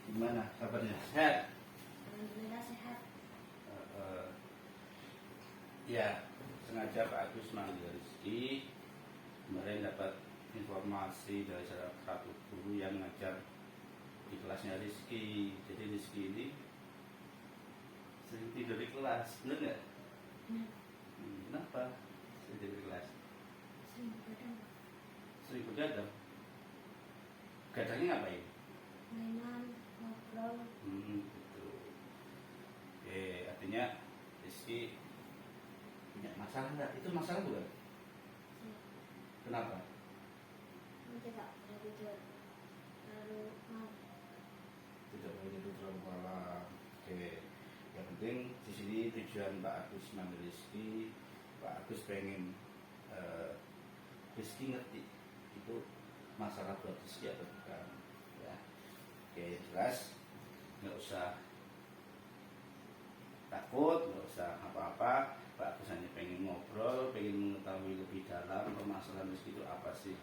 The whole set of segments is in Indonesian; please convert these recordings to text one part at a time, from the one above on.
Gimana kabarnya? Sehat? Alhamdulillah sehat. Ya, sengaja Pak Agus manggil Rizky. Kemarin dapat informasi dari salah satu guru yang ngajar di kelasnya Rizky. Jadi Rizky ini sering tidur di kelas, benar nggak? Kenapa sering tidur di kelas? Sering begadang. Sering begadang. Gadangnya ngapain? Mainan, ngobrol. Gitu. Oke, artinya Rizky punya masalah nggak? Itu masalah bukan? Kenapa? Nanti Pak, udah tidur terlalu malam. Tidak boleh tidur terlalu malam. Oke, yang penting di sini tujuan Pak Agus manggil Rizky. Pak Agus pengen Rizky ngerti itu masalah buat Rizky atau bukan, ya. Oke, jelas, nggak usah takut, nggak usah apa-apa. Pak Agus hanya pengen ngobrol, pengen mengetahui lebih dalam permasalahan Rizky itu apa sih.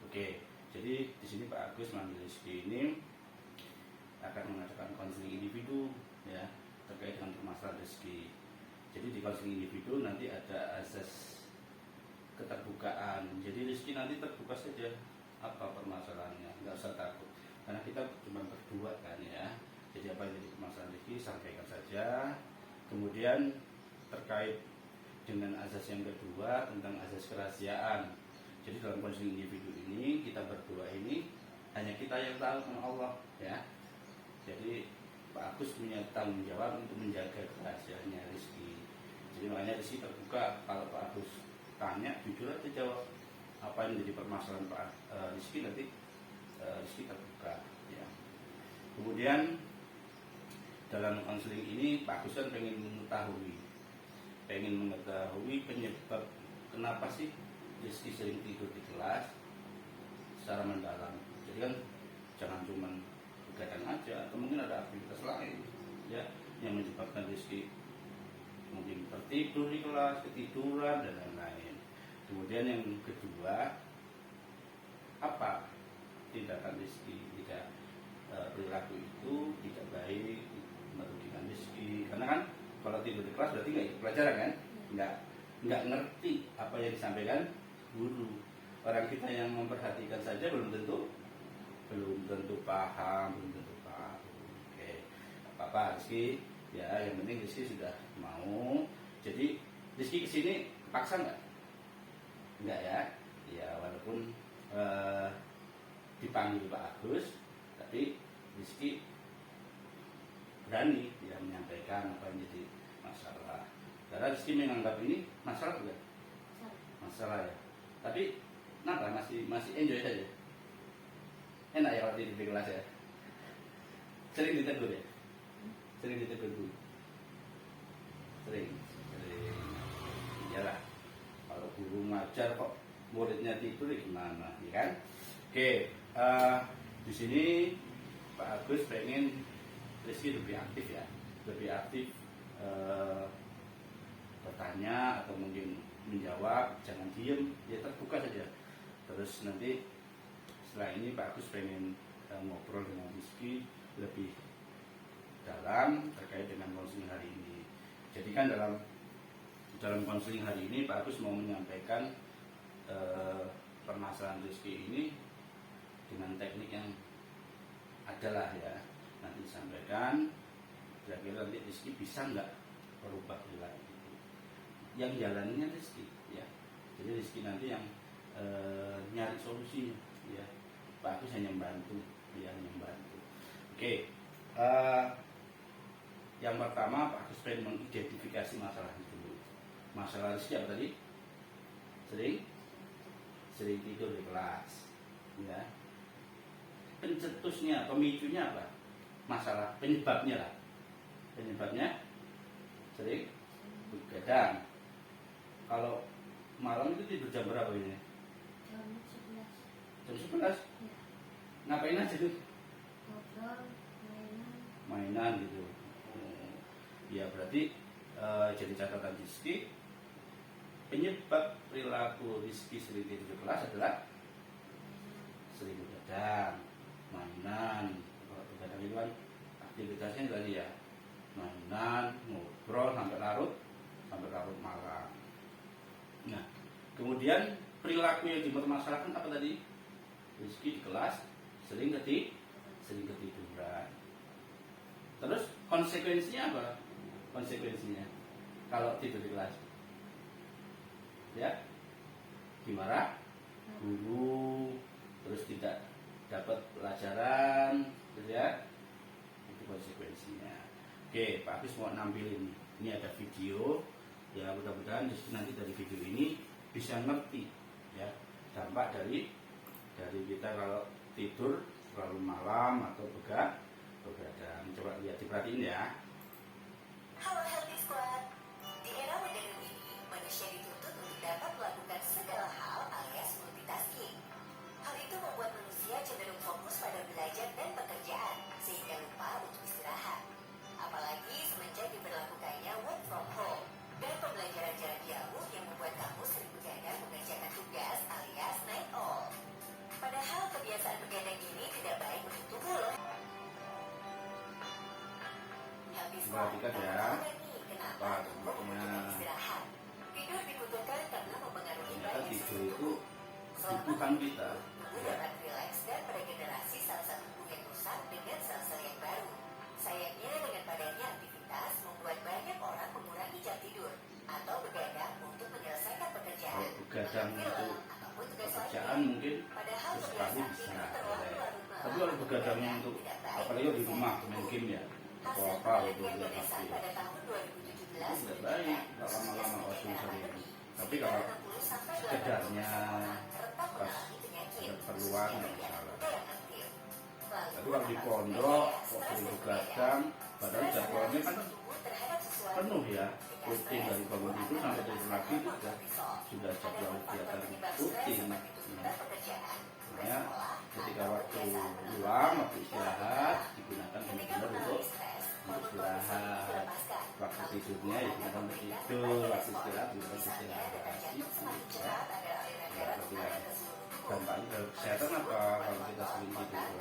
Oke, jadi di sini Pak Agus manggil Rizky ini akan mengadakan konseling individu, ya, terkait dengan permasalahan Rizky. Jadi di konseling individu nanti ada azas keterbukaan. Jadi Rizky nanti terbuka saja apa permasalahannya, nggak usah takut. Karena kita cuma berdua kan, ya. Jadi apa yang jadi permasalahan Rizky sampaikan saja. Kemudian terkait dengan azas yang kedua tentang azas kerahasiaan. Jadi dalam konseling individu ini kita berdua ini hanya kita yang tahu sama Allah, ya. Jadi Pak Agus punya tanggung jawab untuk menjaga kerahasiaannya Rizky. Jadi makanya Rizky terbuka. Kalau Pak Agus tanya, jujur aja jawab apa yang menjadi permasalahan Pak Rizky, nanti Rizky terbuka, ya. Kemudian dalam konseling ini Pak Agus kan pengen mengetahui penyebab kenapa sih Rizky sering tidur di kelas secara mendalam. Jadi kan jangan cuma begadang aja, atau mungkin ada aktivitas lain, ya, yang menyebabkan Rizky mungkin tertidur di kelas, ketiduran dan lain-lain. Kemudian yang kedua, apa tindakan Rizky tidak perilaku itu tidak baik, merugikan Rizky. Karena kan kalau tidur di kelas berarti nggak ikut pelajaran kan, nggak ngerti apa yang disampaikan guru. Orang kita yang memperhatikan saja belum tentu paham, belum tentu paham. Oke, apa Rizky, ya, yang penting Rizky sudah mau. Jadi Rizky kesini paksa nggak? Enggak, ya. Ya, walaupun dipanggil Pak Agus, tapi Rizky berani ya menyampaikan apa yang jadi masalah. Karena Rizky menganggap ini masalah bukan? Masalah, ya. Tapi kenapa masih enjoy saja? Enak ya kalau tidur di kelas, ya. Sering ditegur, ya? Sering ditegur dulu. Sering. Iyalah. Kalau guru ngajar kok muridnya tidur, gimana, ya kan? Oke, di sini Pak Agus pengen Rizky lebih aktif, ya, lebih aktif bertanya atau mungkin menjawab, jangan diem, ya, terbuka saja. Terus nanti setelah ini Pak Agus pengen ngobrol dengan Rizky lebih dalam terkait dengan konseling hari ini. Jadi kan dalam konseling hari ini Pak Agus mau menyampaikan permasalahan Rizky ini dengan teknik yang adalah, ya, nanti disampaikan. Kira-kira nanti Rizky bisa nggak berubah perilaku itu. Yang jalannya Rizky, ya. Jadi Rizky nanti yang nyari solusinya, ya. Pak Agus hanya membantu, ya, Oke, yang pertama Pak Agus pengen mengidentifikasi masalah itu dulu. Masalah Rizky apa tadi? Sering tidur di kelas, ya. Pencetusnya, pemicunya apa? Masalah, penyebabnya lah. Penyebabnya sering begadang. Kalau malam itu tidur jam berapa ini? Jam 11. Jam 11? Ya. Ngapain aja tuh? Ngobrol, Mainan gitu. Ya berarti jadi catatan Rizky, penyebab perilaku Rizky sering tidur di kelas adalah sering begadang, mainan. Kalau begadang itu kan aktivitasnya tadi ya, mainan, ngobrol sampai larut malam. Nah, kemudian perilaku yang dipermasalahkan apa tadi? Rizky di kelas sering ketiduran. Terus konsekuensinya apa? Konsekuensinya kalau tidur di kelas, ya, dimarahi guru, terus tidak dapat pelajaran, gitu ya. Itu konsekuensinya. Oke, Pak Agus mau nampilin. Ini ada video, ya mudah-mudahan nanti dari video ini bisa ngerti, ya, dampak dari kita kalau tidur terlalu malam atau begadang. Coba lihat, diperhatiin ya. Halo Healthy Squad. Di era modern ini, manusia dituntut untuk dapat melakukan segala hal alias multitasking. Hal itu membuat manusia cenderung fokus pada belajar dan pekerjaan, sehingga lupa untuk istirahat. Apalagi semenjak diberlakukannya work from home dan pembelajaran jarak jauh yang membuat kamu sering begadang mengerjakan tugas alias night owl. Padahal kebiasaan begadang ini tidak baik untuk tubuh loh. Healthy Squad, Perhatikan ya. kenapa tubuh membutuhkan istirahat? Tidur dibutuhkan karena mempengaruhi Ternyata banyak tidur sistem itu tubuh. kebutuhan kita. Tubuh dapat rileks dan meregenerasi sel-sel tubuh yang rusak dengan sel-sel yang baru. Sayangnya dengan padanya aktivitas membuat banyak orang mengurangi jam tidur atau begadang untuk menyelesaikan pekerjaan, Kalau begadang nonton itu film, ataupun tugas pekerjaan lainnya. mungkin Padahal sesekali kebiasaan bisa, tidur terlalu boleh. larut malam Tapi kalau begadangnya begadang untuk tidak baik apalagi di untuk rumah tubuh. main game ya, atau Hasil apa gitu penelitian lihat Ganesha HP, pada tahun 2017 itu tidak menunjukkan baik kalau lama-lama usia kalau sebagai sering. pandemi. Tapi kalau Sekitar 60 sampai 80% sekedarnya orang rentan pas mengalami penyakit, ada keperluan khususnya nggak bagi anak masalah. muda yang aktif. Lalu, Tapi kalau di apa pondok sebenarnya kok stres sering dan begadang, padahal Stres adalah jadwalnya kan respon tubuh terhadap sesuatu. penuh ya, Ketika rutin stres, dari bangun tubuh tidur akan sampai tidur lagi itu melepaskan hormon sudah kortisol. jadwal Adapun faktor kegiatan penyebab stres rutin. seperti tuntutan pekerjaan, tugas Makanya sekolah, ketika atau waktu kebiasaan menonton luang, film, waktu istirahat digunakan ketika benar-benar mengalami untuk stres, hormon kortisol istirahat. dilepaskan. Waktu Lalu tidurnya tubuh ya akan kita memberikan tidur, berbagai waktu respon. istirahat juga Misalnya, detak istirahat. jantung semakin cepat agar aliran darah mengalir ke seluruh tubuh. Dampaknya dari kesehatan apa kalau kita sering tidur,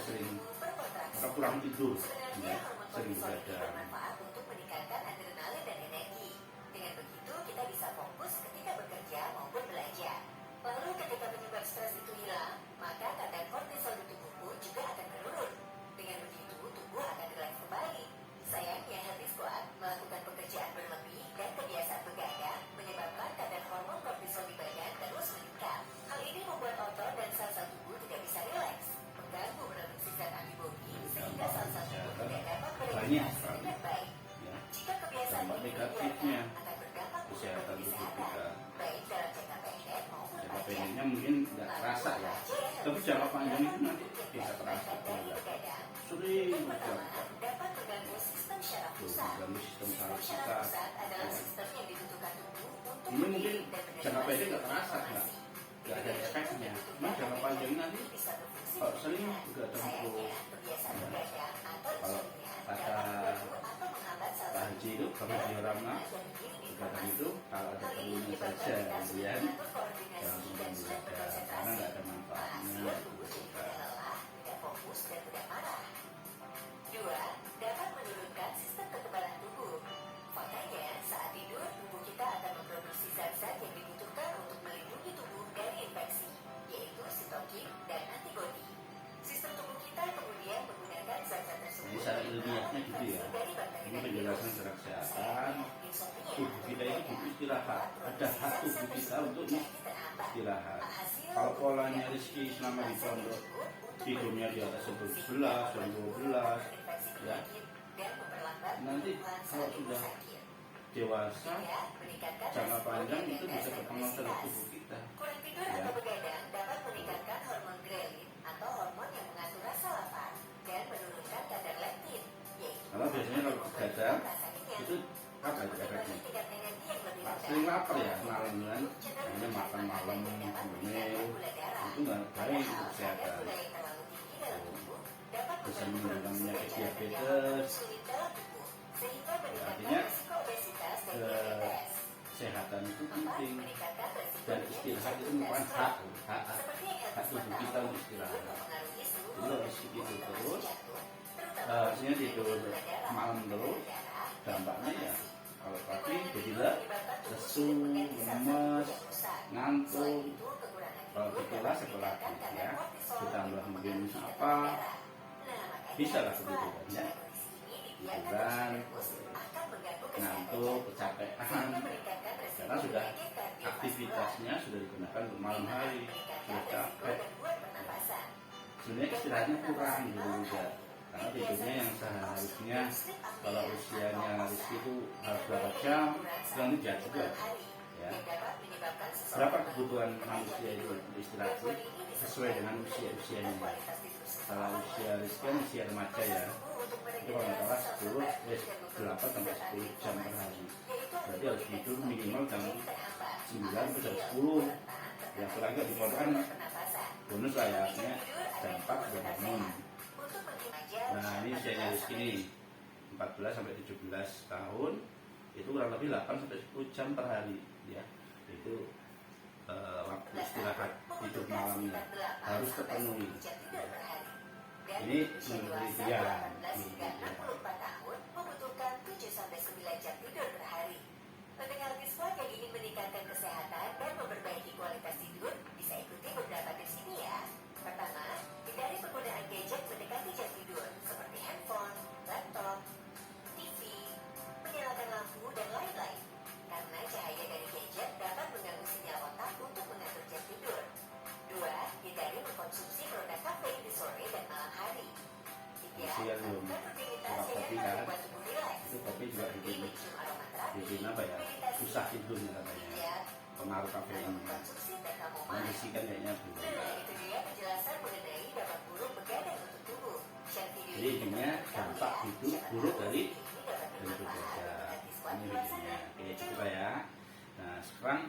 sering atau kurang tidur, ya, sering begadang. Bermanfaat untuk meningkatkan adrenalin dan energi. Dengan begitu kita bisa fokus ketika bekerja maupun belajar. Lalu ketika penyebab stres itu hilang, maka kadar kortisol di tubuh pun juga akan menurun. Dengan begitu tubuh akan rileks kembali. Sayangnya Healthy Squad melakukan pekerjaan berlebih dan kebiasaan begadang menyebabkan kadar hormon kortisol di badan terus meningkat. Hal ini membuat otot dan sel-sel tubuh tidak bisa rileks, mengganggu produksi zat antibodi sehingga sel-sel tubuh tidak dapat beregenerasi dengan baik. Ya, Jika kebiasaan dampak ini negatifnya dibiarkan, akan berdampak buruk kesehatan bagi tubuh kesehatan, kita. baik dalam jangka pendek maupun Jangka panjang. pendeknya mungkin nggak terasa ya, tapi jangka panjang itu nanti bisa terasa kalau nggak sering Yang pertama, begadang. dapat mengganggu sistem syaraf Tuh, pusat. mengganggu sistem Sistem saraf syaraf kita. pusat adalah Ya. sistem yang dibutuhkan tubuh untuk Ini mungkin mengirim dan jangka pendek nggak menerima terasa, informasi. nggak ada efeknya. Cuma jangka panjang nanti Bisa berfungsi kalau sering dengan begadang sayangnya, terus. kebiasaan Ya. begadang atau Kalau insomnia kata dapat mengganggu atau menghambat Pak sel-sel Haji itu, Pak Haji Rama, begadang itu kalau ada Hal ini perlunya menyebabkan saja, kita gitu sulit ya. mengatur koordinasi Jangan dan sulit begadang, karena berkonsentrasi. nggak ada manfaatnya. Hasil tubuh jadi mudah lelah, tidak fokus, dan mudah marah. 2. Dapat menurunkan sistem kekebalan tubuh. Faktanya, saat tidur, tubuh kita akan memproduksi zat-zat yang dibutuhkan untuk melindungi tubuh dari infeksi, yaitu sitokin dan antibodi. Sistem tubuh kita kemudian menggunakan zat-zat tersebut Ini secara ilmiahnya gitu ya. dari bakteri Ini dan penjelasan virus. secara kesehatan. Sayangnya, insomnia Tubuh kita itu butuh istirahat. Ada hak tubuh kita untuk istirahat. Kalau polanya Rizky selama di pondok tidurnya di atas jam 11, jam 12, ya, nanti kalau sudah dewasa, jangka panjang itu bisa berpengaruh terhadap tubuh kita. Kurang tidur Ya. atau begadang dapat meningkatkan hormon grelin atau hormon yang mengatur rasa lapar dan menurunkan kadar leptin, yaitu Kalau biasanya kalau begadang rasa kenyang. itu apa Untuk ya efeknya? menyebabkan tingkat energi yang lebih rendah, Sering lapar ya malam kan, cenderung hanya makan malam, dan dapat ngemil, meningkatkan gula darah. itu nggak baik Padahal, untuk kadar kesehatan. gula yang terlalu tinggi dalam tubuh dapat Bisa mengganggu menimbulkan produksi penyakit jaringan diabetes. insulin dalam tubuh, sehingga meningkatkan Artinya, risiko obesitas dan eh, diabetes. kesehatan itu Empat, penting, meningkatkan resiko dan diabetes istirahat itu jantung dan merupakan stroke. hak Seperti yang hak Elvis tubuh kita ketahui, untuk istirahat. tidur mempengaruhi seluruh Jadi harus organ tidur tubuh, terus, termasuk jantung, terutama artinya tidur gula darah, malam tekanan terus, darah, dan dampaknya ya inflamasi. kalau pagi Kekurangan jadi tidur menyebabkan tubuh lesu, sulit mengganti sel-sel tubuh lemes, yang rusak. Selain ngantuk, itu, kekurangan kalau tidur gejala dapat sekolah meningkatkan kadar ya, kortisol ditambah yang mungkin mempengaruhi apa, tekanan darah. Nah, makanya bisa lah Elvis begitu Kuat, kan ya, jika kondisi ini dibiarkan hiburan, terus-menerus akan mengganggu kesehatan ngantuk, jantung, kecapean, sehingga meningkatkan resiko karena sudah penyakit kardiovaskular. aktivitasnya sudah digunakan untuk malam hari, sudah capek. Gangguan pernapasan. Sebenarnya istirahatnya kurang dulu juga, karena tidurnya yang seharusnya kalau usianya Rizky itu harus berapa jam, sekarang itu jauh juga ya. Berapa kebutuhan manusia itu untuk istirahat sih? Sesuai dengan usianya. Kalau usia Rizky kan usia remaja ya, itu kalau nggak salah 8 sampai 10 jam per hari. Berarti harus tidur minimal jam 9 sampai jam 10. Ya setelah itu dipotong kan bonus lah ya, artinya jam 4 sudah bangun. Nah ini usianya Rizky ini 14 sampai 17 tahun, itu kurang lebih 8 sampai 10 jam per hari ya. Itu waktu istirahat tidur malamnya harus terpenuhi. Ini menurut penelitian. Tahun membutuhkan 7 sampai 9 jam tidur per hari. Pendengar Kiswah yang ingin meningkatkan kesehatan dan memperbaiki kualitas tidur bisa ikuti beberapa tips ini ya. Pertama, hindari penggunaan gadget mendekati jam tidur seperti handphone, laptop, TV, menyalakan lampu dan lain-lain. Karena cahaya dari gadget dapat mengganggu sinyal otak untuk mengatur jam tidur. Dua, hindari mengkonsumsi produk kafein di sore dan malam hari. Tiga, Siang belum. lakukan rutinitas Kalau kopi yang kan, membuat tubuh rileks. itu kopi juga Seperti mencium aromaterapi, bikin apa ya, susah tidurnya katanya, pengaruh kafein. konsumsi teh Nah chamomile. Rizky kan kayaknya belum. Nah, itu dia penjelasan mengenai dampak buruk begadang untuk tubuh. Share video Jadi ini intinya kepada kamu dampak ya. hidup Siapa buruk tahu dari ini dapat bermanfaat bekerja. bagi Kiswah Ini di luar videonya. sana. Oke cukup lah ya. Nah sekarang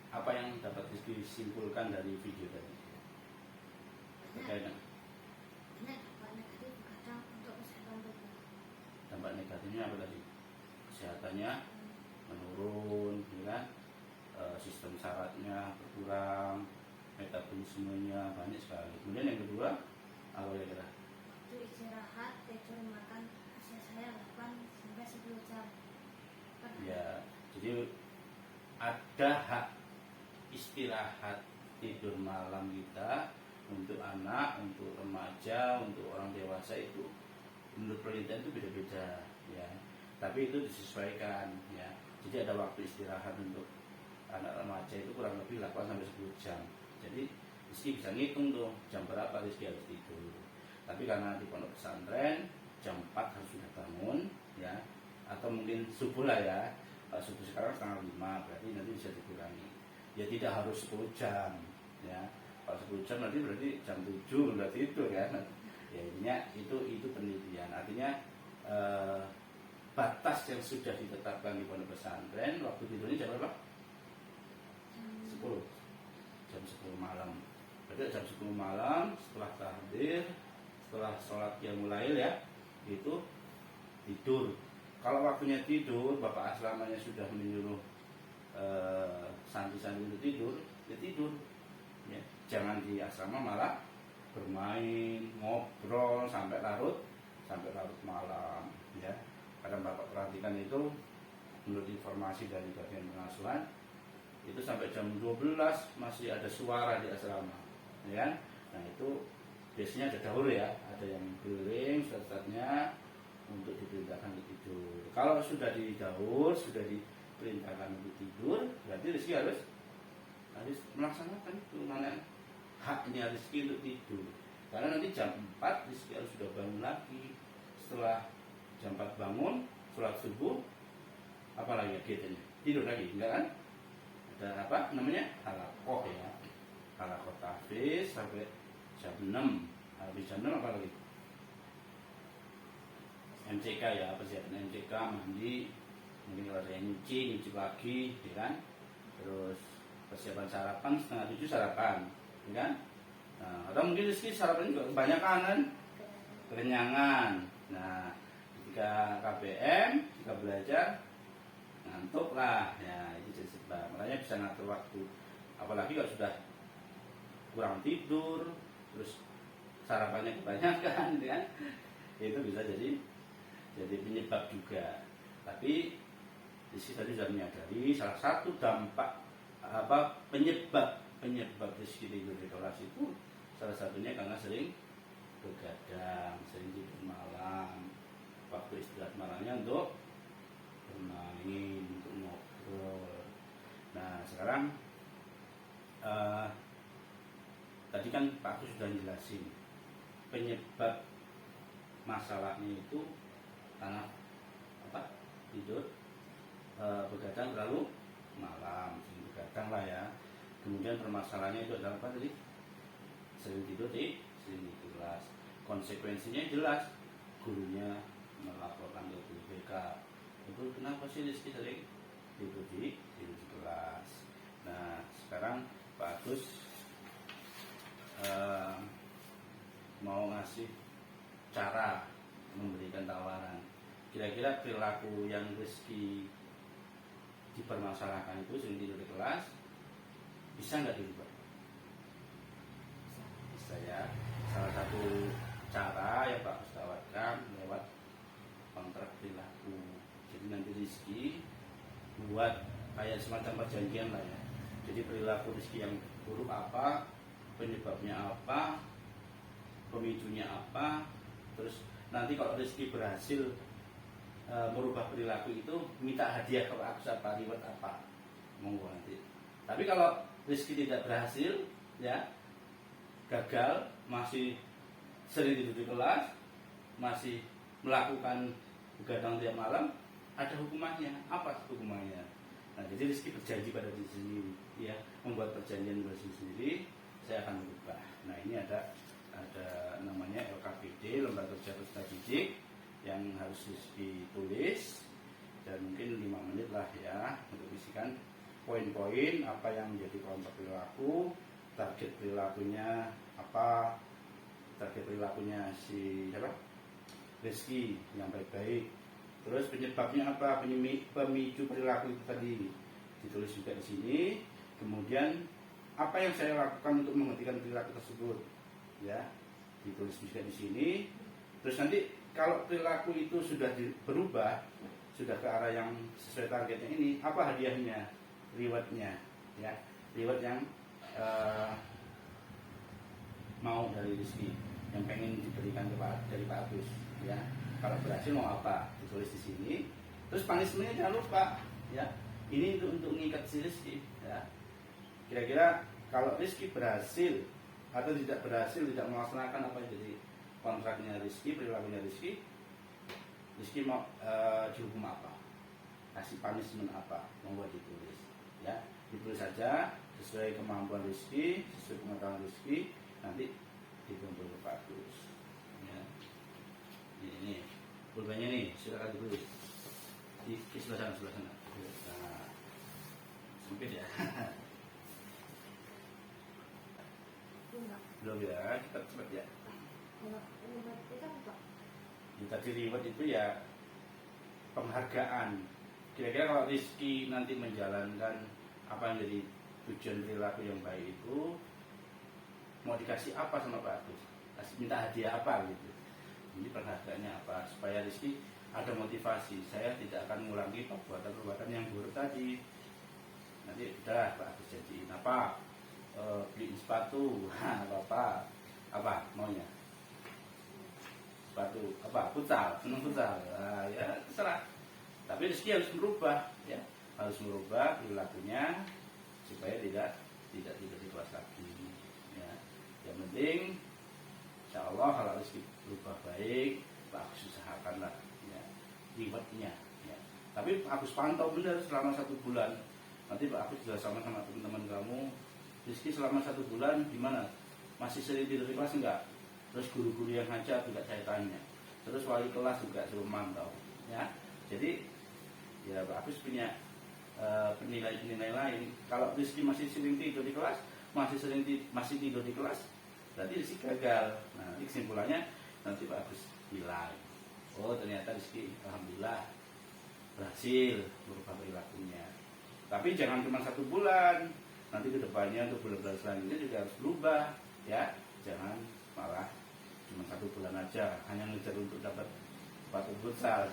apa yang dapat Rizky simpulkan dari video tadi? Terkait dengan banyak dampak negatif kadang untuk kesehatan tubuh. dampak negatifnya apa tadi? Kesehatannya menurun, ya kan? Sistem syaratnya berkurang, metabolismenya banyak sekali. Kemudian yang kedua apa kira-kira? Waktu istirahat, tidur, makan, usia saya 8 sampai 10 jam per hari. Ya, jadi ada hak istirahat tidur malam kita untuk anak, untuk remaja, untuk orang dewasa itu menurut penelitian itu beda-beda ya. Tapi itu disesuaikan ya. Jadi ada waktu istirahat untuk anak remaja itu kurang lebih 8 sampai 10 jam. Jadi Rizky bisa ngitung tuh jam berapa Rizky harus tidur. Tapi karena di pondok pesantren jam 4 harus sudah bangun ya, atau mungkin subuh lah ya. Subuh sekarang setengah 5, berarti nanti bisa dikurangi. Ya tidak harus 10 jam ya. Kalau 10 jam nanti berarti jam 7 berarti itu kan. Ya intinya itu penelitian. Artinya batas yang sudah ditetapkan di pondok pesantren waktu tidurnya jam berapa? 10. Jam 10 malam. Berarti jam 10 malam setelah tahdir, setelah sholat qiyamul lail ya, itu tidur. Kalau waktunya tidur, bapak asramanya sudah menyuruh santri-santri untuk tidur, ya tidur. Ya. Jangan di asrama malah bermain, ngobrol sampai larut malam. Ya. Kadang bapak perhatikan itu, menurut informasi dari bagian pengasuhan, itu sampai jam 12 masih ada suara di asrama. Ya kan? Nah itu biasanya ada dahulu ya, ada yang keliling ustadznya untuk diperintahkan untuk tidur. Kalau sudah didahur, sudah diperintahkan untuk tidur, berarti Rizky harus melaksanakan itu, mana haknya Rizky untuk tidur. Karena nanti jam 4 Rizky harus sudah bangun lagi. Setelah jam 4 bangun, sholat subuh, apa lagi kegiatannya? Tidur lagi, enggak kan? Ada apa namanya? Halakoh ya. Halakoh tahfiz sampai jam 6. Habis jam 6 apa lagi? MCK ya, persiapan MCK, mandi, mungkin kalau ada yang nyuci pagi, ya kan? Terus persiapan sarapan, setengah 7 sarapan, ya kan? Nah, atau mungkin Rizky sarapan juga kebanyakan kan? Kekenyangan. Nah, ketika KBM, kita belajar, ngantuk lah, ya itu jadi Nah, makanya bisa ngatur waktu. Apalagi kalau sudah kurang tidur, terus sarapannya kebanyakan, kan? Itu bisa jadi penyebab juga. Tapi Rizky tadi sudah menyadari salah satu dampak penyebab Rizky tidur di kelas itu salah satunya karena sering begadang, sering tidur malam. Waktu istirahat malamnya untuk bermain, untuk ngobrol. Nah sekarang tadi kan Pak Agus sudah jelasin penyebab masalahnya itu karena tidur begadang terlalu malam, sering begadang lah ya. Kemudian permasalahannya itu adalah apa tadi? Sering tidur di kelas. Konsekuensinya jelas, gurunya melaporkan ke guru BK. Itu kenapa sih Rizky sering tidur di kelas? Nah sekarang Pak Agus mau ngasih cara, memberikan tawaran. Kira-kira perilaku yang Rizky dipermasalahkan itu sering tidur di kelas bisa nggak dirubah? Bisa ya. Salah satu cara yang Pak Agus tawarkan lewat kontrak perilaku. Jadi nanti Rizky buat kayak semacam perjanjian lah ya. Jadi perilaku Rizky yang buruk apa, penyebabnya apa, pemicunya apa, terus nanti kalau Rizky berhasil merubah perilaku itu minta hadiah ke Pak Agus apa, reward apa, monggo nanti. Tapi kalau Rizky tidak berhasil, ya gagal, masih sering tidur di kelas, masih melakukan begadang tiap malam, ada hukumannya. Apa hukumannya? Nah, jadi Rizky berjanji pada diri sendiri, ya, membuat perjanjian pada diri sendiri, saya akan berubah. Nah, ini ada namanya LKPD, Lembaga Kerja Peserta Didik, yang harus ditulis dan mungkin 5 menit lah ya untuk isikan poin-poin apa yang menjadi kelompok perilaku, target perilakunya apa, target perilakunya si siapa? Rizky yang baik-baik, terus penyebabnya apa, pemicu perilaku itu tadi ditulis juga di sini. Kemudian apa yang saya lakukan untuk menghentikan perilaku tersebut, ya ditulis juga di sini. Terus nanti kalau perilaku itu sudah berubah, sudah ke arah yang sesuai targetnya ini, apa hadiahnya, rewardnya, ya, reward yang mau dari Rizky, yang pengen diberikan dari Pak Agus, ya. Kalau berhasil mau apa, ditulis di sini. Terus punishmentnya jangan lupa, ya. Ini untuk mengikat si Rizky, ya. Kira-kira kalau Rizky berhasil atau tidak berhasil, tidak melaksanakan apa yang jadi kontraknya Rizky, perilakunya Rizky mau dihukum apa, kasih punishment apa, membuat ditulis, ya, ditulis saja sesuai kemampuan Rizky, sesuai pengetahuan Rizky, nanti dikumpul ke Pak Agus, ya. Ini pulpennya nih, silakan ditulis di sebelah sana. Nah, sempit ya. Belum ya, kita cepat ya. Tadi reward itu ya penghargaan. Kira-kira kalau Rizky nanti menjalankan apa yang jadi tujuan perilaku yang baik itu, mau dikasih apa sama Pak Agus? Minta hadiah apa gitu. Ini penghargaannya apa? Supaya Rizky ada motivasi. Saya tidak akan mengulangi perbuatan yang buruk tadi. Nanti udah Pak Agus jadiin apa? Beliin sepatu, apa maunya? Sepatu apa? Futsal, senang futsal. Nah, ya terserah. Tapi Rizky harus merubah, ya, harus merubah perilakunya supaya tidak di kelas lagi. Ya. Yang penting, insya Allah kalau Rizky berubah baik, Pak Agus usahakanlah, ya, rewardnya. Ya. Tapi Pak Agus pantau benar selama 1 bulan. Nanti Pak Agus sudah sama teman-teman kamu. Rizky selama 1 bulan gimana? Masih sering tidur di kelas enggak? Terus guru-guru yang ngajar juga saya tanya. Terus wali kelas juga suruh mantau, ya. Jadi ya Pak Agus punya penilaian lain. Kalau Rizky masih sering tidur di kelas, masih tidur di kelas, berarti Rizky gagal. Nah, kesimpulannya nanti Pak Agus bilang, oh ternyata Rizky alhamdulillah berhasil merubah perilakunya. Tapi jangan cuma 1 bulan, nanti kedepannya untuk bulan-bulan selanjutnya juga harus berubah, ya. Jangan malah cuma 1 bulan aja, hanya ngejar untuk dapat sepatu futsal.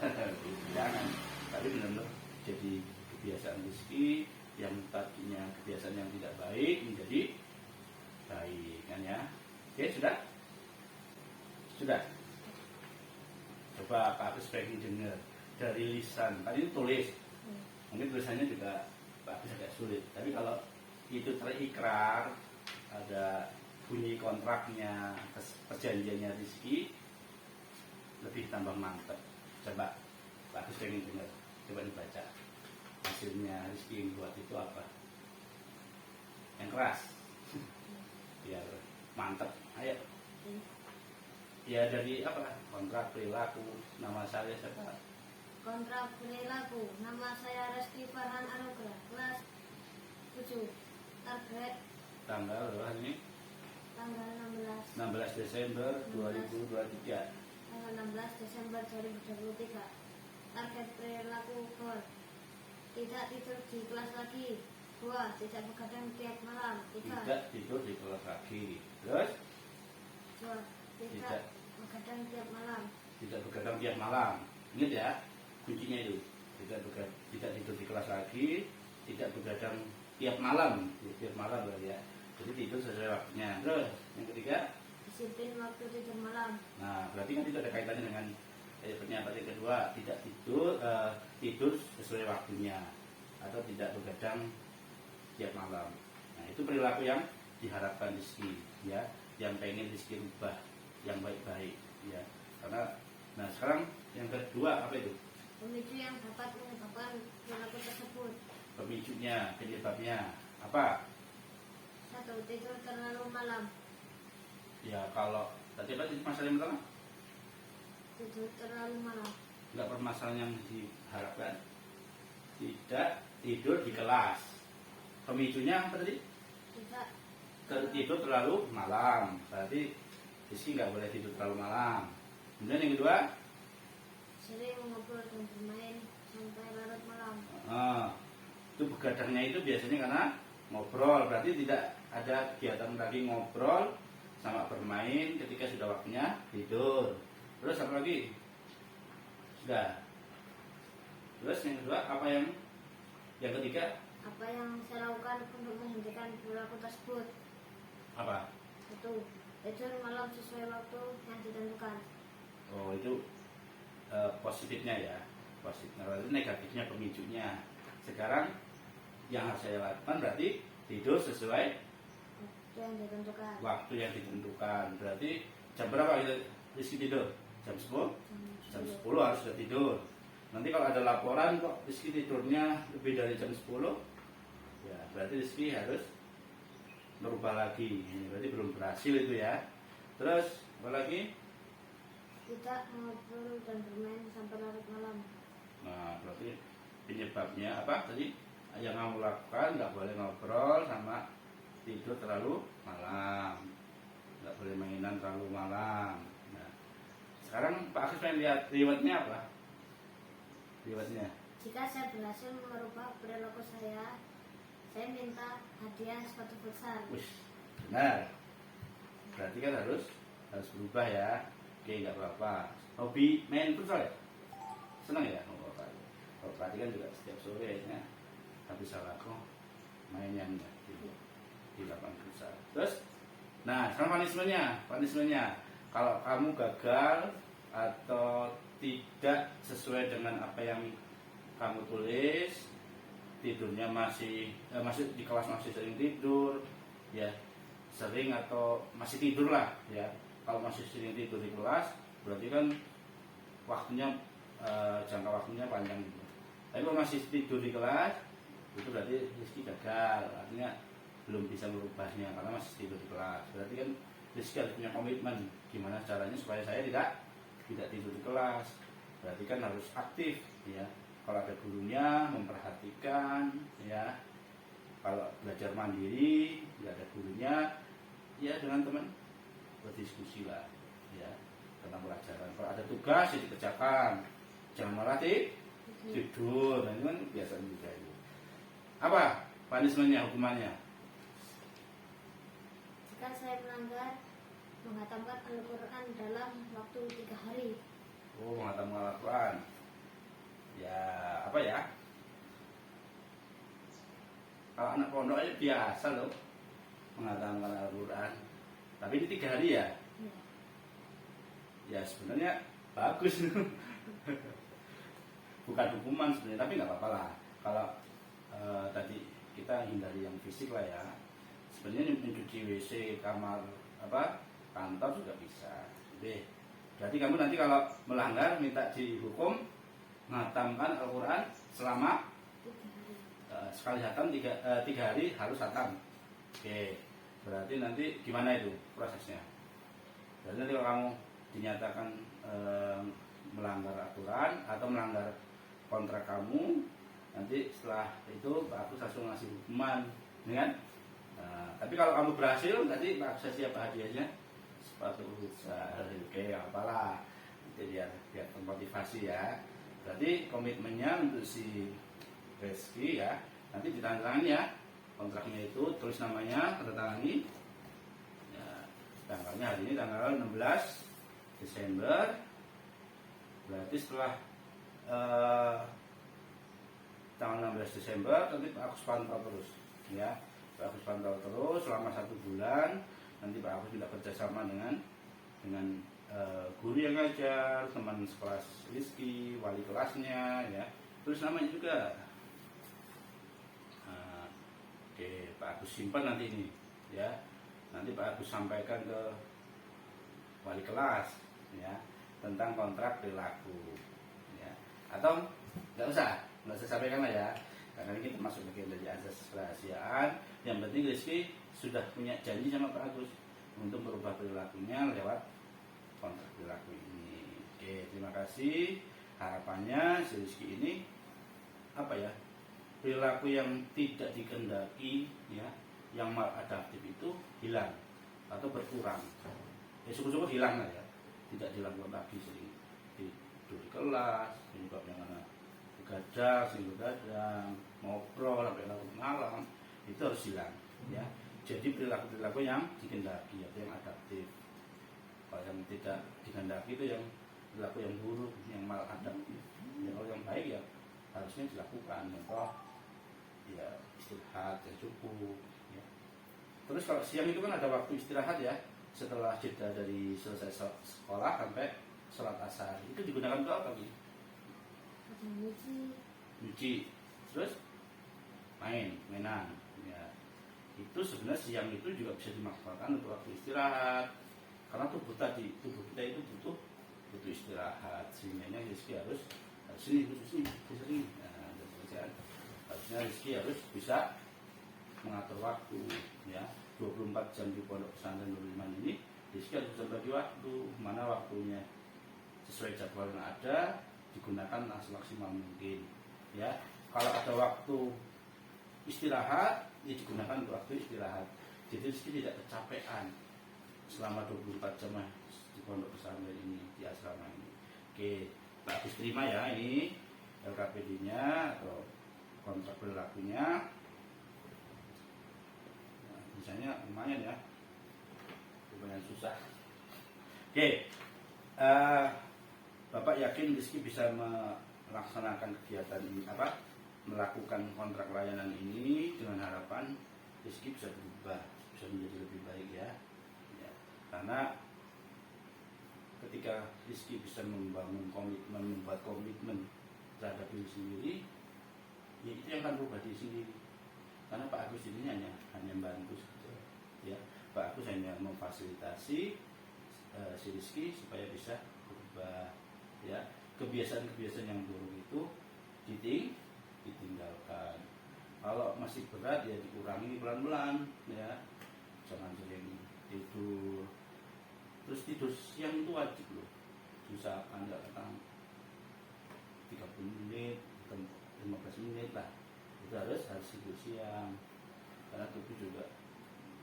Jangan. Tapi benar-benar jadi kebiasaan rezeki yang tadinya kebiasaan yang tidak baik menjadi baik, kan ya. Oke, sudah. Coba Pak Agus pengen dengar dari lisan. Tadi itu tulis, mungkin tulisannya juga Pak Agus agak sulit. Tapi kalau itu terikrar, ada bunyi kontraknya, perjanjiannya rezeki, lebih tambah mantap. Coba Pak Agus pengen dengar, coba dibaca. Hasilnya rezeki yang buat itu apa? Yang keras, biar mantap. Ayo. Ya dari apa? Kontrak perilaku. Nama saya siapa? Kontrak perilaku. Nama saya Reski Farhan Anugrah. Kelas 7. Target Tanggal berapa ini? tanggal 16 Desember 2023. tanggal 16 Desember 2023. Target perilaku goal. Tidak tidur di kelas lagi. 2. Tidak begadang tiap malam. 3. Tidak tidur di kelas lagi. Terus? 2. Tidak begadang tiap malam. Tidak begadang tiap malam. Ingat ya, kuncinya itu. Tidak tidur di kelas lagi. Tidak begadang tiap malam. Tiap malam berarti ya. Jadi tidur sesuai waktunya. Terus yang ketiga, Disiplin waktu tidur malam. nah berarti kan itu ada kaitannya dengan pernyataan yang kedua, tidak tidur sesuai waktunya atau tidak begadang tiap malam. Nah itu perilaku yang diharapkan rezeki, ya, yang pengen rezeki rubah, yang baik-baik, ya. Karena, nah sekarang yang kedua apa itu? Pemicu yang dapat menyebabkan perilaku tersebut. Pemicunya, penyebabnya apa? 1. Tidur terlalu malam. Ya kalau tadi apa masalah yang pertama? Tidur terlalu malam. Enggak permasalahan yang diharapkan. Tidak tidur di kelas. Pemicunya apa tadi? Tidak Tidur terlalu malam. Berarti Rizky nggak boleh tidur terlalu malam. Kemudian yang kedua, sering mengobrol dan bermain sampai larut malam. itu begadangnya itu biasanya karena ngobrol. Berarti tidak ada kegiatan lagi ngobrol sama bermain ketika sudah waktunya tidur. Terus apa lagi? Sudah. Terus yang kedua apa yang ketiga? Apa yang saya lakukan untuk menghentikan perilaku tersebut? Apa? 1. Tidur malam sesuai waktu yang ditentukan. Oh itu positifnya ya, positif. Nah, berarti negatifnya pemicunya. Sekarang yang harus saya lakukan berarti tidur sesuai Waktu yang ditentukan. waktu yang ditentukan. Berarti jam berapa kita Rizky tidur? Jam 10? Jam 10 harus sudah tidur. Nanti kalau ada laporan kok Rizky tidurnya lebih dari jam 10, ya berarti Rizky harus merubah lagi. Ini berarti belum berhasil itu ya. Terus apa lagi? Tidak mengobrol dan bermain sampai larut malam. Nah berarti penyebabnya apa tadi? Yang kamu lakukan nggak boleh ngobrol sama tidur terlalu malam, nggak boleh mainan terlalu malam. Nah, sekarang Pak Agus pengen lihat riwayatnya apa? Riwayatnya? Jika saya berhasil merubah perilaku saya minta hadiah sepatu futsal. Wih, benar. Berarti kan harus berubah ya. Oke, nggak apa-apa. Hobi main futsal ya? Senang ya? Oh, berarti kan juga setiap sore ya, habis aku main yang di lapangan futsal. Terus, nah sekarang punishmentnya, kalau kamu gagal atau tidak sesuai dengan apa yang kamu tulis, tidurnya masih di kelas masih sering tidur, ya sering atau masih tidur lah, ya. Kalau masih sering tidur di kelas, berarti kan waktunya jangka waktunya panjang gitu. Tapi kalau masih tidur di kelas, itu berarti Rizky gagal, artinya belum bisa merubahnya karena masih tidur di kelas. Berarti kan Rizky harus punya komitmen gimana caranya supaya saya tidak tidur di kelas. Berarti kan harus aktif, ya. Kalau ada gurunya memperhatikan, ya. Kalau belajar mandiri nggak ada gurunya, ya dengan teman berdiskusi lah, ya, tentang pelajaran. Kalau ada tugas ya dikerjakan, jangan malah tidur. Nah, itu kan biasa juga itu. Apa punishment-nya, hukumannya? Jika saya melanggar menghatamkan Al-Quran dalam waktu 3 hari. Oh, menghatamkan Al-Quran. Ya, apa ya? Kalau anak pondok aja biasa loh menghatamkan Al-Quran. Tapi ini 3 hari ya? Ya. Ya sebenarnya bagus. Bukan hukuman sebenarnya, tapi nggak apa-apa lah. Kalau tadi kita hindari yang fisik lah ya. Sebenarnya mencuci WC, kamar, kantor juga bisa. Jadi kamu nanti kalau melanggar minta dihukum menghatamkan Al-Quran selama 3 hari. sekali hatam 3 hari harus hatam. Oke, berarti nanti gimana itu prosesnya? Jadi nanti kalau kamu dinyatakan melanggar aturan atau melanggar kontrak kamu, nanti setelah itu Pak Agus langsung ngasih hukuman, ya kan? Tapi kalau kamu berhasil, nanti Pak Agus kasih apa hadiahnya? Sepatu futsal, oke, apalah, itu biar termotivasi ya. Berarti komitmennya untuk si Reski ya, nanti ditandatangani ya kontraknya itu, tulis namanya, tanda tangani. Ya, tanggalnya hari ini tanggal 16 Desember. Berarti setelah tanggal 16 Desember nanti Pak Agus pantau terus ya. Pak Agus pantau terus selama 1 bulan. Nanti Pak Agus minta kerjasama dengan guru yang ngajar, teman sekelas Rizky, wali kelasnya ya. Terus namanya juga. Oke, Pak Agus simpan nanti ini ya. Nanti Pak Agus sampaikan ke wali kelas ya tentang kontrak perilaku ya. Atau nggak usah sampaikan lah ya, karena ini termasuk bagian dari asas kerahasiaan. Yang penting Rizky sudah punya janji sama Pak Agus untuk merubah perilakunya lewat kontrak perilaku ini. Oke, terima kasih. Harapannya si Rizky ini perilaku yang tidak dikehendaki ya, yang maladaptif itu hilang atau berkurang. Ya syukur-syukur hilang lah ya, tidak dilakukan lagi sering tidur di kelas, penyebabnya karena begadang, sering begadang, ngobrol sampai larut malam, itu harus hilang ya. Jadi perilaku yang dikehendaki atau yang adaptif. Kalau yang tidak dikehendaki itu yang perilaku yang buruk, yang maladaptif. Ya, kalau yang baik ya harusnya dilakukan. Contoh ya istirahat yang cukup ya. Terus kalau siang itu kan ada waktu istirahat ya, setelah jeda dari selesai sekolah sampai sholat asar, itu digunakan untuk apa gitu? Nyuci, terus mainan ya. Itu sebenarnya siang itu juga bisa dimanfaatkan untuk waktu istirahat, karena tubuh kita itu butuh istirahat. Sehingga Rizky harus sini nah, harusnya Rizky harus bisa mengatur waktu ya. 24 jam di Pondok Pesantren Nurul Iman ini Rizky harus bisa bagi waktu, mana waktunya sesuai jadwal yang ada digunakan semaksimal mungkin ya. Kalau ada waktu istirahat ya digunakan untuk waktu istirahat. Jadi Rizky tidak kecapean selama 24 jam di Pondok Pesantren ini, di asrama ini. Oke, Pak Agus terima ya ini LKPD-nya atau kontrak perilakunya. Misalnya lumayan ya, lumayan susah. Oke, Bapak yakin Rizky bisa melaksanakan kegiatan ini, melakukan kontrak layanan ini dengan harapan Rizky bisa berubah, bisa menjadi lebih baik ya. Karena ketika Rizky bisa membuat komitmen terhadap diri sendiri, ya itu yang akan berubah diri sendiri. Karena Pak Agus ini hanya membantu saja, ya. Pak Agus hanya memfasilitasi si Rizky supaya bisa berubah, ya. Kebiasaan-kebiasaan yang buruk itu ditinggalkan. Kalau masih berat ya dikurangi pelan-pelan, ya. Jangan sering tidur. Terus tidur siang itu wajib loh. Usahakan datang 30 menit, 15 menit lah. Itu harus tidur siang, karena tubuh juga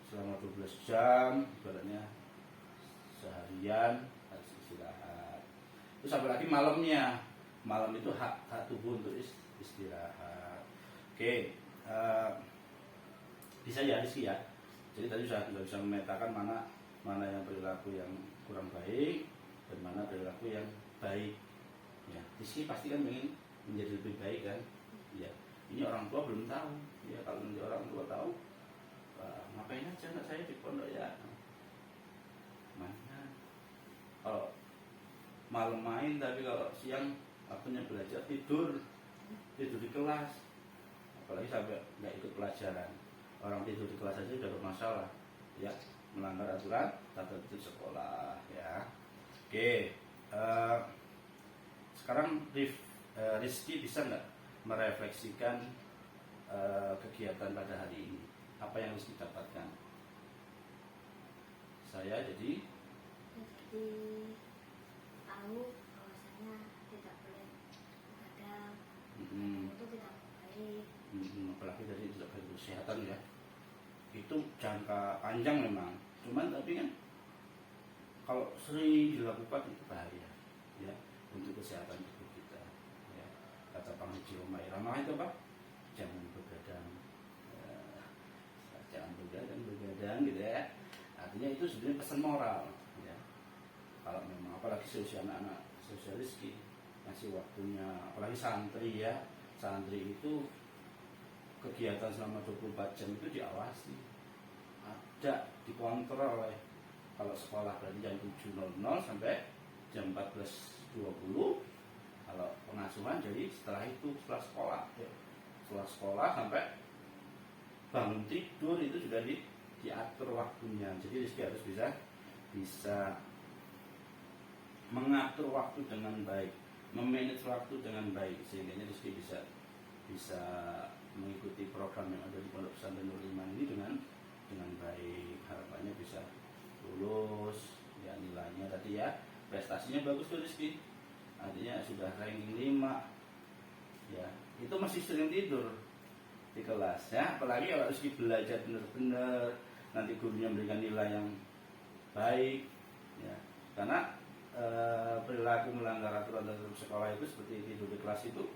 selama 12 jam ibaratnya seharian harus istirahat. Terus apalagi malam itu hak tubuh untuk istirahat. Oke, eh, bisa ya Rizky ya. Jadi tadi sudah bisa memetakan mana yang perilaku yang kurang baik dan mana perilaku yang baik. Ya, Rizky pasti kan ingin menjadi lebih baik kan. Ya, ini orang tua belum tahu. Ya, kalau nanti orang tua tahu, ngapain aja anak saya di pondok ya? Mana? Kalau malam main, tapi kalau siang waktunya belajar tidur di kelas, apalagi sampai nggak ikut pelajaran. Orang tidur di kelas aja udah bermasalah, ya, melanggar aturan tata tertib sekolah, ya. Oke, sekarang Rizky bisa nggak merefleksikan kegiatan pada hari ini? Apa yang Rizky dapatkan? Saya jadi tahu bahwasanya tidak boleh begadang, itu tidak baik. Apalagi dari tidak baik kesehatan ya. Itu jangka panjang memang. Cuman tapi kan kalau sering dilakukan itu bahaya ya untuk kesehatan tubuh kita. Ya. Kata Panji Irama itu apa? Jangan begadang. Jangan begadang gitu ya. Artinya itu sebenarnya pesan moral ya. Kalau memang apalagi seusia anak-anak seusia Rizky masih waktunya, apalagi santri ya. Santri itu kegiatan selama 24 jam itu diawasi, ada dikontrol oleh, kalau sekolah berarti jam 7.00 sampai jam 14.20. Kalau pengasuhan jadi setelah itu, setelah sekolah sampai bangun tidur itu sudah diatur waktunya. Jadi Rizky harus bisa mengatur waktu dengan baik, memanage waktu dengan baik, sehingga Rizky bisa mengikuti program yang ada di Pondok Pesantren Nur Iman ini dengan baik. Harapannya bisa lulus ya, nilainya tadi ya, prestasinya bagus tuh Rizky, artinya sudah ranking 5 ya. Itu masih sering tidur di kelas ya, apalagi kalau Rizky belajar benar-benar, nanti gurunya memberikan nilai yang baik ya. Karena perilaku melanggar aturan dalam sekolah itu seperti tidur di kelas itu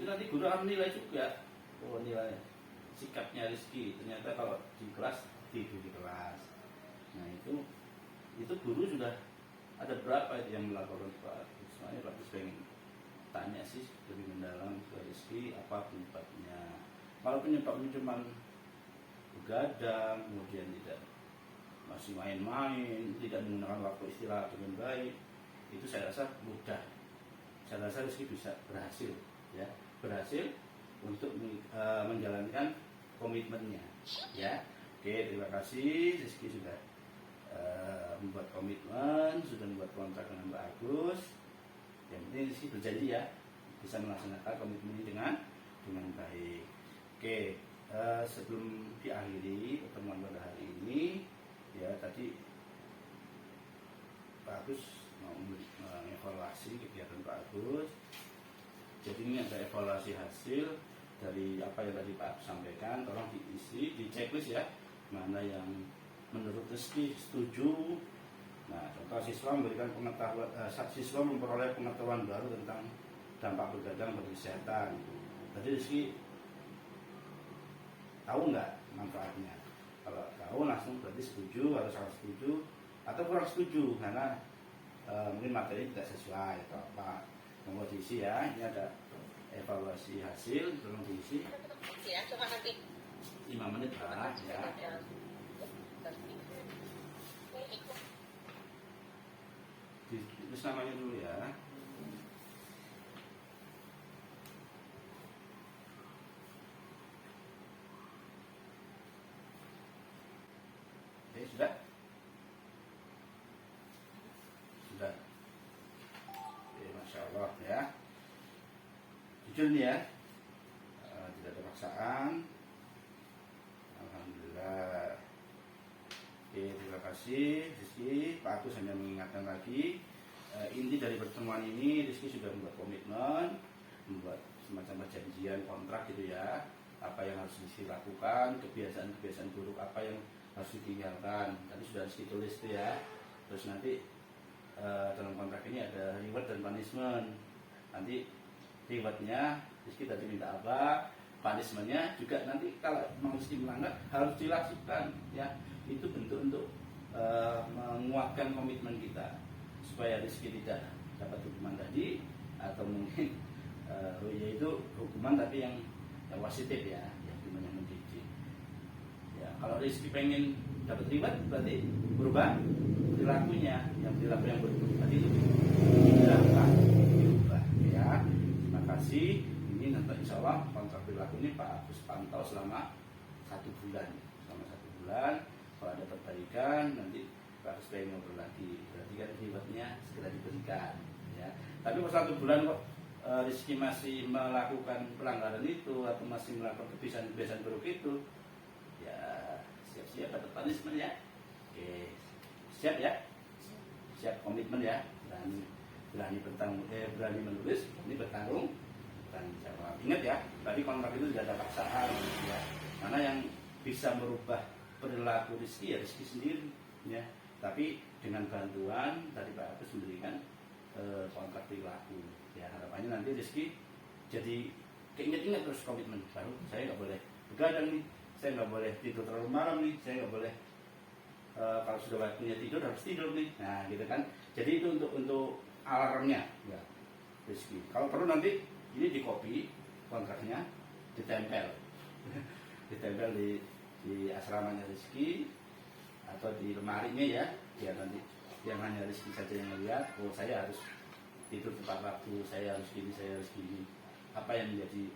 nanti guru akan menilai juga. Oh, nilai sikapnya Rizky ternyata kalau di kelas tidur di kelas. Nah itu guru sudah ada berapa itu yang melaporkan Pak Ismail. Pak Gus pengen tanya sih lebih mendalam ke Rizky apa penyebabnya. Kalau penyebabnya cuma begadang, kemudian masih main-main, tidak menggunakan waktu istirahat dengan baik, itu saya rasa mudah. Saya rasa Rizky bisa berhasil untuk menjalankan komitmennya ya. Oke, terima kasih Rizky sudah membuat komitmen, sudah membuat kontrak dengan Mbak Agus. Yang penting Rizky berjanji ya bisa melaksanakan komitmen ini dengan baik. Oke, sebelum diakhiri pertemuan pada hari ini ya, tadi Pak Agus mau mengevaluasi kegiatan Pak Agus. Jadi ini ada evaluasi hasil dari apa yang tadi Pak sampaikan. Tolong diisi, di checklist ya, mana yang menurut Rizky setuju. Nah, contoh siswa memberikan pengetahuan, siswa memperoleh pengetahuan baru tentang dampak begadang bagi kesehatan. Tadi Rizky tahu nggak manfaatnya? Kalau tahu langsung berarti setuju atau sangat setuju atau kurang setuju karena mungkin materi tidak sesuai atau apa. Mau diisi ya, ini ada evaluasi hasil, tolong diisi. Ya, cuma nanti 5 menit lah ya. Ditulis namanya dulu ya. Oke, sudah? Sudah. Oke, Masya Allah ya. Jujur nih ya, tidak ada paksaan. Alhamdulillah. Oke, terima kasih Rizky. Pak Agus hanya mengingatkan lagi, inti dari pertemuan ini Rizky sudah membuat komitmen, membuat semacam perjanjian kontrak gitu ya. Apa yang harus Rizky lakukan, kebiasaan-kebiasaan buruk apa yang harus ditinggalkan. Tadi sudah Rizky tulis tuh ya. Terus nanti dalam kontrak ini ada reward dan punishment. Nanti rewardnya Rizky tadi minta apa, punishment-nya juga nanti kalau mau Rizky melanggar harus dilakukan ya. Itu bentuk untuk menguatkan komitmen kita supaya Rizky tidak dapat hukuman tadi, atau mungkin yaitu hukuman tapi yang positif ya, yang mendidik ya. Kalau Rizky pengen dapat reward berarti berubah perilakunya, yang perilaku yang berubah tadi diubah ya. Terima kasih. Ini nanti insya Allah kontrak perilaku ini Pak Agus pantau selama 1 bulan. Selama 1 bulan, kalau ada perbaikan nanti Pak Agus pengen ngobrol lagi. Berarti kan rewardnya segera diberikan ya. Tapi kalau 1 bulan kok Rizky masih melakukan pelanggaran itu atau masih melakukan kebiasaan buruk itu, ya siap-siap dapat punishment ya. Oke, siap ya, siap komitmen ya, berani menulis, ini bertarung dan jawab. Ingat ya, tadi kontrak itu tidak ada paksaan ya. Mana yang bisa merubah perilaku Rizky ya Rizky sendiri ya. Tapi dengan bantuan dari Pak Agus memberikan kontrak perilaku ya, harapannya nanti Rizky jadi keinget-inget terus komitmen baru. Saya nggak boleh begadang nih, saya nggak boleh tidur terlalu malam nih, saya nggak boleh kalau sudah waktunya tidur harus tidur nih. Nah gitu kan, jadi itu untuk alarmnya ya Rizky. Kalau perlu nanti ini di copy kontraknya, ditempel ditempel di asramanya Rizky atau di lemarinya ya, biar nanti yang hanya Rizky saja yang melihat, oh saya harus tidur tepat waktu, saya harus gini, saya harus gini. Apa yang menjadi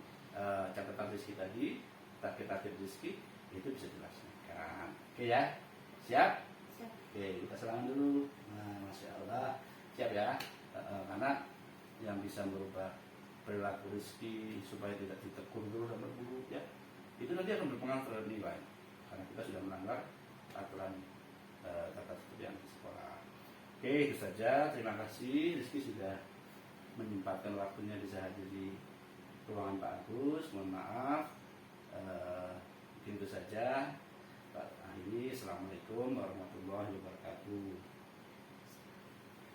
catatan Rizky tadi, target-target Rizky itu bisa dilaksanakan. Oke ya, siap? Siap. Oke, kita salam dulu. Nah, Masya Allah, siap ya. Karena yang bisa merubah perilaku Rizky supaya tidak ditegur dulu dan berburu ya, itu nanti akan berpengaruh terhadap nilai. Karena kita sudah melanggar aturan tata tertib yang di sekolah. Oke, itu saja. Terima kasih Rizky sudah menyempatkan waktunya bisa hadir di ruangan Pak Agus. Mohon maaf. Mungkin itu saja. Pak akhiri. Assalamualaikum warahmatullahi wabarakatuh.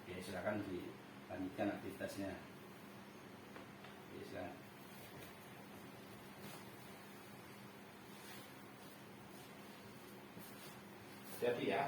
Oke, silakan dilanjutkan aktivitasnya. Oke, silakan. Hati-hati ya.